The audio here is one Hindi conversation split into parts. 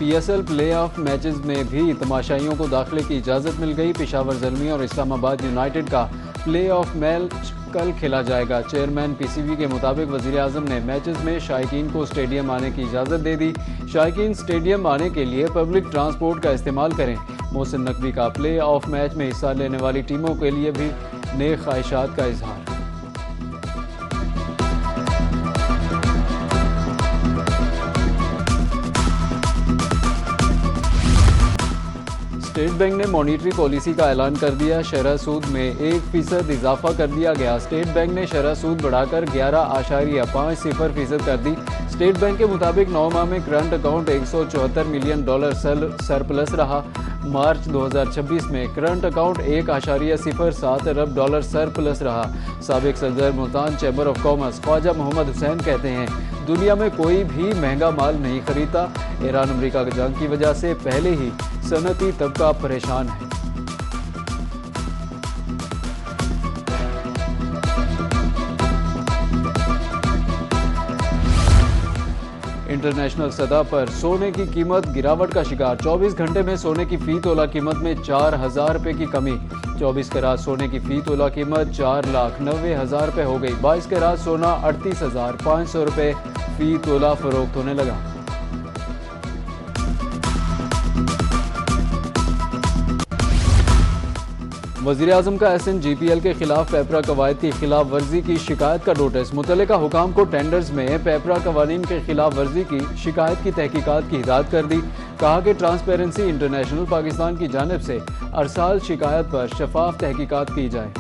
PSL प्ले ऑफ मैचेस में भी तमाशाइयों को दाखिले की इजाज़त मिल गई। पेशावर ज़ल्मी और इस्लामाबाद यूनाइटेड का प्ले ऑफ मैच कल खेला जाएगा। चेयरमैन PCB के मुताबिक वज़ीर आज़म ने मैचेस में शायकीन को स्टेडियम आने की इजाज़त दे दी। शायकीन स्टेडियम आने के लिए पब्लिक ट्रांसपोर्ट का इस्तेमाल करें। मोहसिन नकवी का प्ले ऑफ मैच में हिस्सा लेने वाली टीमों के लिए भी नेक ख्वाहिशात का इजहार। स्टेट बैंक ने मॉनिटरी पॉलिसी का ऐलान कर दिया। शरह सूद में 1% इजाफा कर दिया गया। स्टेट बैंक ने शरह सूद बढ़ाकर 11.50% कर दी। स्टेट बैंक के मुताबिक 9 माह में करंट अकाउंट $174 मिलियन सरप्लस रहा। मार्च 2026 में करंट अकाउंट $1.07 अरब सरप्लस रहा। साबिक सदर Multan chamber of commerce Khwaja Mohammad Hussain कहते हैं, दुनिया में कोई भी महंगा माल नहीं खरीदता। ईरान अमेरिका की जंग की वजह से पहले ही सनती तबका परेशान है। इंटरनेशनल सतह पर सोने की कीमत गिरावट का शिकार। 24 घंटे में सोने की फी तोला कीमत में 4,000 रुपये की कमी। 24 कैरात सोने की फी तोला कीमत 4,90,000 रुपये हो गई। 22 कैरात सोना 38,500 रुपये फी तोला फरोख्त होने लगा। वज़ीर-ए-आज़म का SNGPL के खिलाफ पेपरा कवायद की खिलाफ वर्जी की शिकायत का नोटिस। मुतल्लिका हुकाम को टेंडर्स में पेपरा कवानीन के खिलाफ वर्जी की शिकायत की तहकीकात की हिदायत कर दी। कहा कि ट्रांसपेरेंसी इंटरनेशनल पाकिस्तान की जानिब से अरसाल शिकायत पर शफाफ तहकीकात की जाए।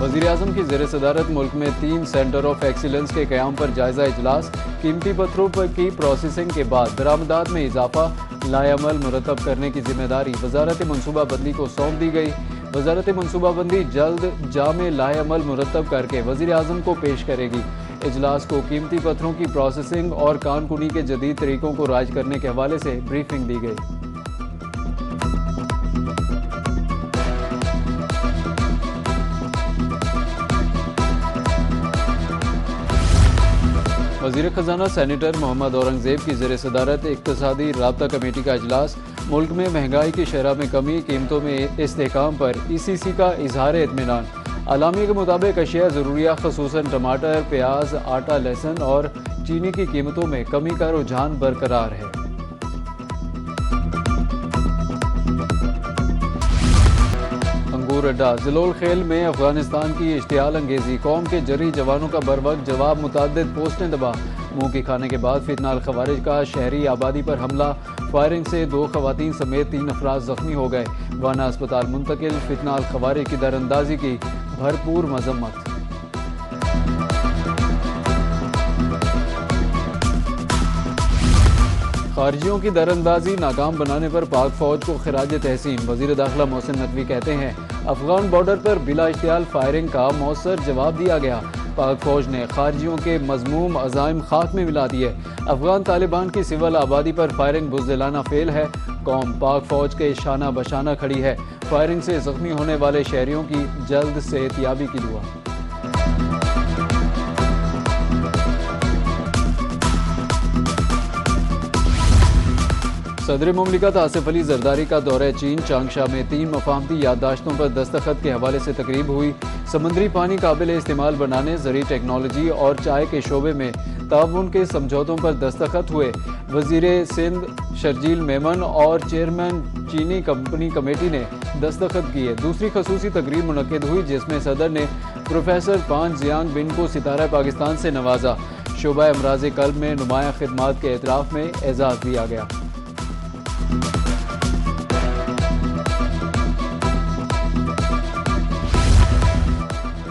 वज़ीर-ए-आज़म की ज़ेर सदारत मुल्क में 3 सेंटर ऑफ एक्सीलेंस के क़याम पर जायज़ा इजलास। कीमती पत्थरों की प्रोसेसिंग के बाद बरामदात में इजाफा, लाएअमल मुरतब करने की जिम्मेदारी वजारत मनसूबाबंदी को सौंप दी गई। वजारत मनसूबाबंदी जल्द जामे लाएअमल मुरतब करके वज़ीर-ए-आज़म को पेश करेगी। इजलास को कीमती पत्थरों की प्रोसेसिंग और कानकुनी के जदीद तरीकों को राइज करने के हवाले से ब्रीफिंग दी गई। वज़ीर ख़जाना सेनेटर मोहम्मद औरंगज़ेब की ज़ेर सदारत इक़्तिसादी राब्ता कमेटी का इजलास। मुल्क में महंगाई की शरह में कमी, कीमतों में इस्तेहकाम पर ECC का इजहार इत्मीनान। अलामी के मुताबिक अशिया ज़रूरिया ख़ुसूसन टमाटर, प्याज, आटा, लहसुन और चीनी की कीमतों में कमी का रुझान बरकरार है। अंगूर अड्डा ज़िलोल खेल में अफगानिस्तान की इश्तियाल अंगेजी। कौम के जरी जवानों का बरवक्त जवाब, मुताद्दिद पोस्टें दबा। मुंह की खाने के बाद फितनाल खवारिज का शहरी आबादी पर हमला। फायरिंग से 2 खवातीन समेत 3 अफराद जख्मी हो गए। वाना अस्पताल मुंतकिल। फितनाल खवारिज की दरअंदाजी की भरपूर मजम्मत। खारजियों की दरअंदाजी नाकाम बनाने पर पाक फौज को खिराज तहसीन। वज़ीर दाखिला मोहसिन नकवी कहते हैं, अफगान बॉर्डर पर बिला इश्तियाल फायरिंग का मौसर जवाब दिया गया। पाक फौज ने खारजियों के मज़मूम अज़ाइम खाक में मिला दिए। अफगान तालिबान की सिविल आबादी पर फायरिंग बुज़दिलाना फेल है। कौम पाक फौज के शाना बशाना खड़ी है। फायरिंग से जख्मी होने वाले शहरियों की जल्द सेहतियाबी की दुआ। सदर मुमलिकत आसिफ अली जरदारी का दौरा चीन। चांगशा में 3 मफाहमती याददाश्तों पर दस्तखत के हवाले से तकरीब हुई। समुद्री पानी काबिल इस्तेमाल बनाने, ज़री टेक्नोलॉजी और चाय के शोबे में ताउन के समझौतों पर दस्तखत हुए। वज़ीर सिंध शर्जील मेमन और चेयरमैन चीनी कंपनी कमेटी ने दस्तखत किए। दूसरी खसूसी तकरीब मुनक्किद हुई जिसमें सदर ने प्रोफेसर पान जियांग बिन को सितारा पाकिस्तान से नवाजा। शोबा अमराज कल्ब में नुमाया खिदमात के एतराफ़ में एजाज़ दिया गया।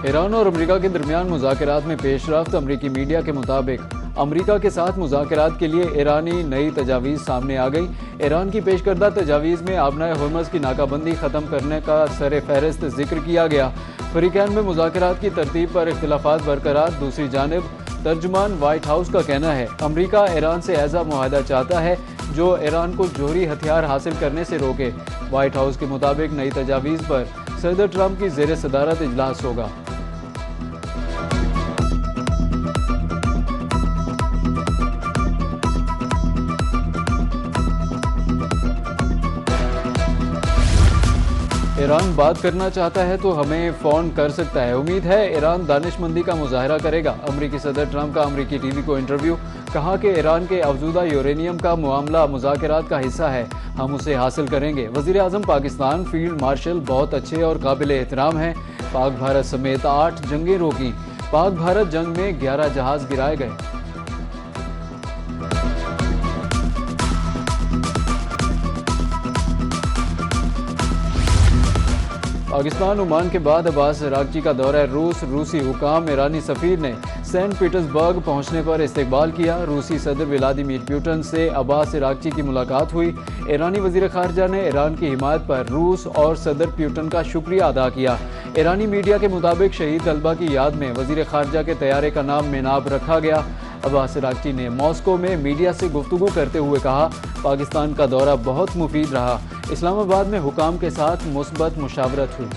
ईरान और अमेरिका के दरमियान मुज़ाकरात में पेशरफ्त। अमरीकी मीडिया के मुताबिक अमेरिका के साथ मुज़ाकरात के लिए ईरानी नई तजावीज़ सामने आ गई। ईरान की पेश करदा तजावीज़ में आबनाए हुर्मुज़ की नाकाबंदी ख़त्म करने का सर फहरिस्त जिक्र किया गया। फरीकैन में मुज़ाकरात की तरतीब पर इख्तिलाफ़ात बरकरार। दूसरी जानिब तर्जुमान वाइट हाउस का कहना है अमेरिका ईरान से ऐसा मुआहदा चाहता है जो ईरान को जोहरी हथियार हासिल करने से रोके। वाइट हाउस के मुताबिक नई तजावीज़ पर सदर ट्रंप की ज़ेर सदारत इजलास होगा। ईरान बात करना चाहता है तो हमें फ़ोन कर सकता है। उम्मीद है ईरान दानिशमंदी का मुजाहरा करेगा। अमरीकी सदर ट्रंप का अमरीकी टीवी को इंटरव्यू। कहा कि ईरान के अफजूदा यूरेनियम का मामला मुज़ाकरात का हिस्सा है, हम उसे हासिल करेंगे। वज़ीर आज़म पाकिस्तान फील्ड मार्शल बहुत अच्छे और काबिल एहतराम हैं। पाक भारत समेत 8 जंगें रोकी। पाक भारत जंग में 11 जहाज गिराए गए। पाकिस्तान ओमान के बाद अब्बास अरागची का दौरा रूस। रूसी हुकाम ईरानी सफ़ीर ने सेंट पीटर्सबर्ग पहुंचने पर इस्तकबाल किया। रूसी सदर व्लादिमीर पुतिन से अब्बास अरागची की मुलाकात हुई। ईरानी वज़ीर ख़ारजा ने ईरान की हिमायत पर रूस और सदर पुतिन का शुक्रिया अदा किया। ईरानी मीडिया के मुताबिक शहीद तलबा की याद में वज़ीर ख़ारजा के तैयारे का नाम मेनाब रखा गया। अब्बास अरागची ने मॉस्को में मीडिया से गुफ्तगू करते हुए कहा, पाकिस्तान का दौरा बहुत मुफीद रहा। इस्लामाबाद में हुकाम के साथ मुस्बत मुशावरत हुई।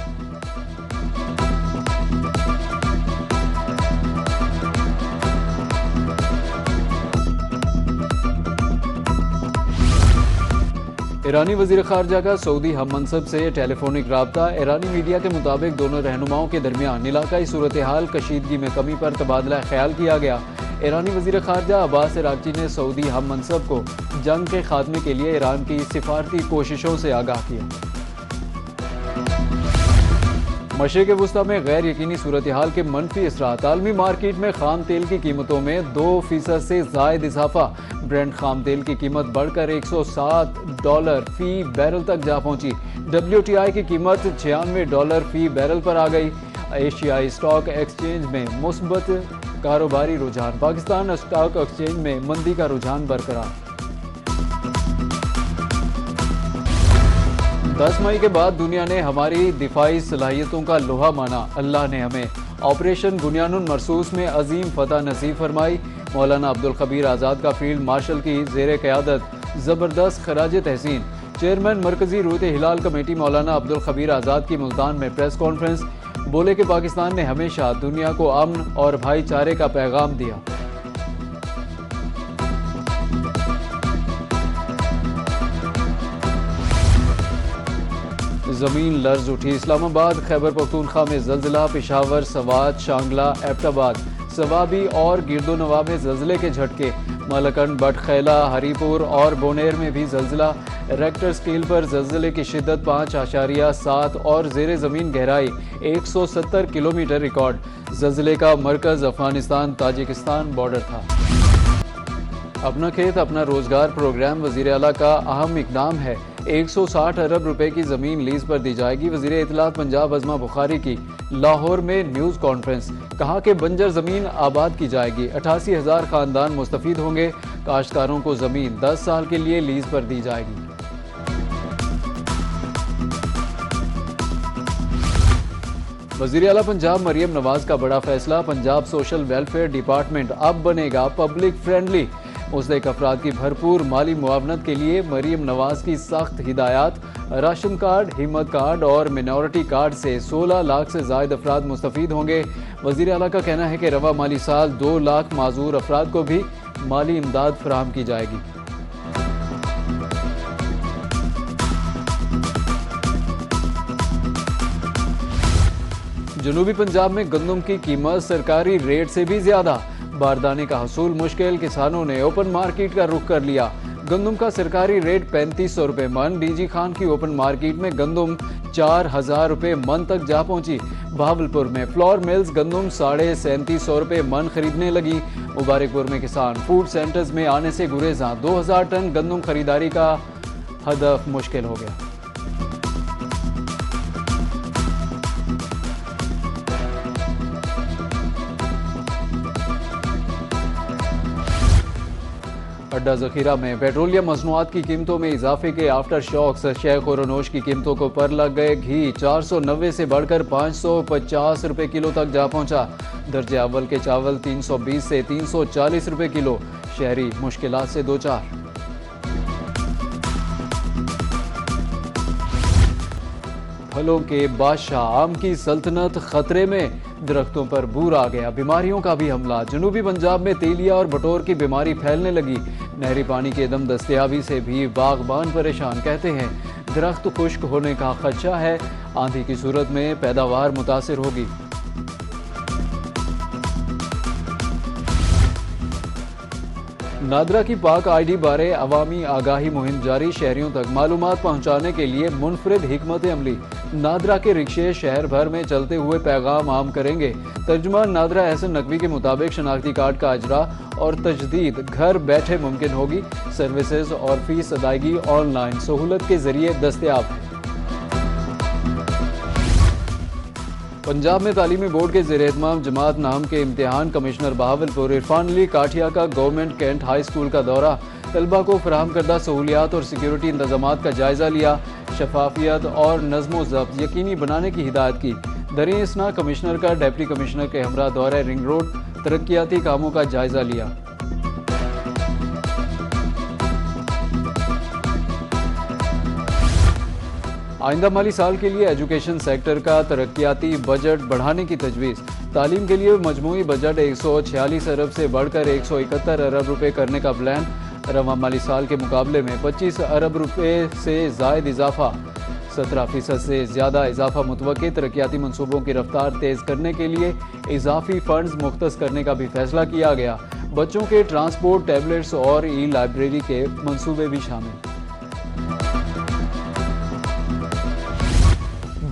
ईरानी वज़ीर ख़ारजा का सऊदी हम मनसब से टेलीफोनिक राब्ता। ईरानी मीडिया के मुताबिक दोनों रहनुमाओं के दरमियान इलाकाई सूरत हाल कशीदगी में कमी पर तबादला ख्याल किया गया। ईरानी वज़ीर ख़ारजा अब्बास अरागची ने सऊदी हम मनसब को जंग के खात्मे के लिए ईरान की सिफारती कोशिशों से आगाह किया। मशरिक़ वुस्ता में गैर यकीनी सूरत हाल के मनफी असरात। आलमी मार्केट में खाम तेल की कीमतों में 2% से ज़ायद इजाफा। ब्रेंट खाम तेल की कीमत बढ़कर $107 फी बैरल तक जा पहुंची। WTI की कीमत $96 फी बैरल पर आ गई। एशियाई स्टॉक एक्सचेंज में मुस्बत कारोबारी रुझान। पाकिस्तान स्टॉक एक्सचेंज में मंदी का रुझान बरकरार। 10 मई के बाद दुनिया ने हमारी दिफाई सलाहियतों का लोहा माना। अल्लाह ने हमें ऑपरेशन बुनियानुल मरसूस में अजीम फतह नसीब फरमाई। मौलाना अब्दुल खबीर आज़ाद का फील्ड मार्शल की ज़ेर क़यादत ज़बरदस्त खराज तहसीन। चेयरमैन मरकजी रूत हिलाल कमेटी मौलाना अब्दुल खबीर आज़ाद की मुल्तान में प्रेस कॉन्फ्रेंस। बोले कि पाकिस्तान ने हमेशा दुनिया को अमन और भाईचारे का पैगाम दिया। जमीन लर्ज उठी। इस्लामाबाद खैबर पख्तूनख्वा में ज़ल्ज़ला। पेशावर, सवात, शांगला, एबटाबाद, सवाबी और गिरदोनवा में ज़ल्ज़ले के झटके। मलकंड, बटखैला, हरीपुर और बोनेर में भी ज़ल्ज़ला। रेक्टर स्केल पर ज़ल्ज़ले की शिद्दत 5.7 और ज़ेरे ज़मीन गहराई 170 किलोमीटर रिकॉर्ड। ज़ल्ज़ले का मरकज़ अफगानिस्तान ताजिकिस्तान बॉर्डर था। अपना खेत अपना रोजगार प्रोग्राम वज़ीर आला का अहम इकदाम है। 160 अरब रुपए की ज़मीन लीज पर दी जाएगी। वज़ीर इत्तलात पंजाब अज़मा बुखारी की लाहौर में न्यूज़ कॉन्फ्रेंस। कहा कि बंजर ज़मीन आबाद की जाएगी। 88,000 ख़ानदान मुस्तफ़ीद होंगे। काश्तकारों को ज़मीन 10 साल के लिए लीज पर दी जाएगी। वज़ीर आला पंजाब मरियम नवाज का बड़ा फैसला। पंजाब सोशल वेलफेयर डिपार्टमेंट अब बनेगा पब्लिक फ्रेंडली। मुस्तहिक अफराद की भरपूर माली मुआवनत के लिए मरियम नवाज की सख्त हिदायत। राशन कार्ड, हिम्मत कार्ड और मिनॉरिटी कार्ड से 16 लाख से ज़ायद अफराद मुस्तफ़ीद होंगे। वज़ीर आला का कहना है कि रवा माली साल 2 लाख माजूर अफराद को भी माली इमदाद फराहम की जाएगी। जनूबी पंजाब में गंदम की कीमत सरकारी रेट से भी ज्यादा। बारदाने का हसूल मुश्किल। किसानों ने ओपन मार्केट का रुख कर लिया। गंदम का सरकारी रेट 3500 रुपए मन। डीजी खान की ओपन मार्केट में गंदम 4000 रुपए मन तक जा पहुंची। बहावलपुर में फ्लोर मिल्स गंदम 3750 रुपए मन खरीदने लगी। मुबारकपुर में किसान फूड सेंटर्स में आने से गुरेजा। 2000 टन गंदम खरीदारी का हदफ मुश्किल हो गया। अड्डा ज़खीरा में पेट्रोलियम मसनूआत की कीमतों में इजाफे के आफ्टर शॉक्स। शेख और अनोश की कीमतों को पर लग गए। घी 490 से बढ़कर 550 रुपए किलो तक जा पहुंचा। दर्जे अव्वल के चावल 320 से 340 रुपए किलो। शहरी मुश्किलात से दो चार। फलों के बादशाह आम की सल्तनत खतरे में। दरख्तों पर बूर आ गया। बीमारियों का भी हमला। जनूबी पंजाब में तेलिया और बटोर की बीमारी फैलने लगी। नहरी पानी की अदम दस्तयाबी से भी बागबान परेशान। कहते हैं दरख्त खुश्क होने का खदशा है। आंधी की सूरत में पैदावार मुतासिर होगी। नादरा की पाक आईडी बारे अवामी आगाही मुहिम जारी, शहरियों तक मालूमात पहुंचाने के लिए मुनफरिद हिकमत अमली। नादरा के रिक्शे शहर भर में चलते हुए पैगाम आम करेंगे। तर्जुमान नादरा एहसन नकवी के मुताबिक शनाख्ती कार्ड का अजरा और तजदीद घर बैठे मुमकिन होगी। सर्विसेज और फीस अदायगी ऑनलाइन सहूलत के जरिए दस्तयाब है। पंजाब में तालीमी बोर्ड के ज़ेर-ए-एहतमाम जमात नाम के इम्तिहान, कमिश्नर बहावलपुर इरफान अली काठिया का गवर्नमेंट कैंट हाई स्कूल का दौरा, तलबा को फराहम करदा सहूलियात और सिक्योरिटी इंतजामात का जायजा लिया। शफाफियत और नज़्म ज़ब्त यकीनी बनाने की हिदायत की। दरीं इसना कमिश्नर का डिप्टी कमिश्नर के हमरा दौरा रिंग रोड तरक्याती कामों का जायजा लिया। आइंदा माली साल के लिए एजुकेशन सेक्टर का तरक्याती बजट बढ़ाने की तजवीज़। तालीम के लिए मजमूई बजट 146 अरब से बढ़कर 171 अरब रुपए करने का प्लान। रवा माली साल के मुकाबले में 25 अरब रुपए से जायद इजाफा। 17% से ज़्यादा इजाफा मुतवक्की। तरक्याती मनसूबों की रफ्तार तेज़ करने के लिए इजाफी फंड्स मुख्तस करने का भी फैसला किया गया। बच्चों के ट्रांसपोर्ट, टैबलेट्स और ई लाइब्रेरी के मनसूबे भी शामिल।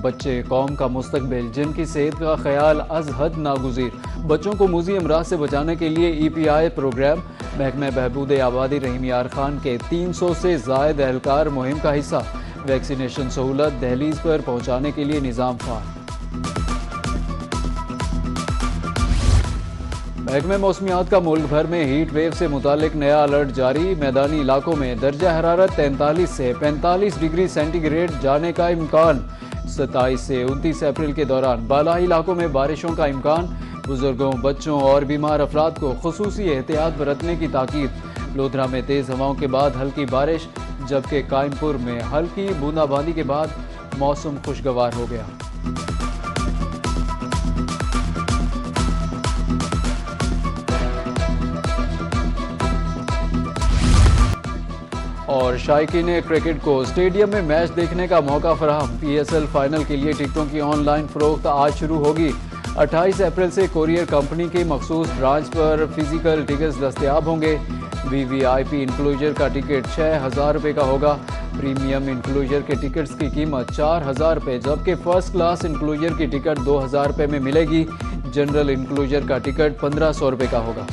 बच्चे कौम का मुस्तकबिल, जिनकी सेहत का ख्याल अज हद नागुज़ीर। बच्चों को मूजी अमराज से बचाने के लिए EPI प्रोग्राम। महकमा बहबूद आबादी रहीम यार खान के 300 से ज़ायद एहलकार मुहिम का हिस्सा। वैक्सीनेशन सहूलत दहलीज पर पहुँचाने के लिए निज़ाम फ़ाल। महकमा मौसमियात का मुल्क भर में हीट वेव से मुतालिक नया अलर्ट जारी। मैदानी इलाकों में दर्जा हरारत 43 से 45 डिग्री सेंटीग्रेड जाने का इम्कान। 27 से 29 अप्रैल के दौरान बालाई इलाकों में बारिशों का इम्कान। बुजुर्गों, बच्चों और बीमार अफराद को खुसूसी एहतियात बरतने की ताकीद। लोधरा में तेज़ हवाओं के बाद हल्की बारिश, जबकि कायमपुर में हल्की बूंदाबांदी के बाद मौसम खुशगवार हो गया। और शायकीन क्रिकेट को स्टेडियम में मैच देखने का मौका फराहम। PSL फाइनल के लिए टिकटों की ऑनलाइन फरोख्त आज शुरू होगी। 28 अप्रैल से कोरियर कंपनी के मखसूस ब्रांच पर फिजिकल टिकट्स दस्तयाब होंगे। VVIP इंक्लूजर का टिकट 6,000 रुपये का होगा। प्रीमियम इंक्लूजर के टिकट्स की कीमत 4,000 रुपये, जबकि फर्स्ट क्लास इंक्लूजर की टिकट 2,000 रुपये में मिलेगी। जनरल इंक्लूजर का टिकट 1,500 रुपये का होगा।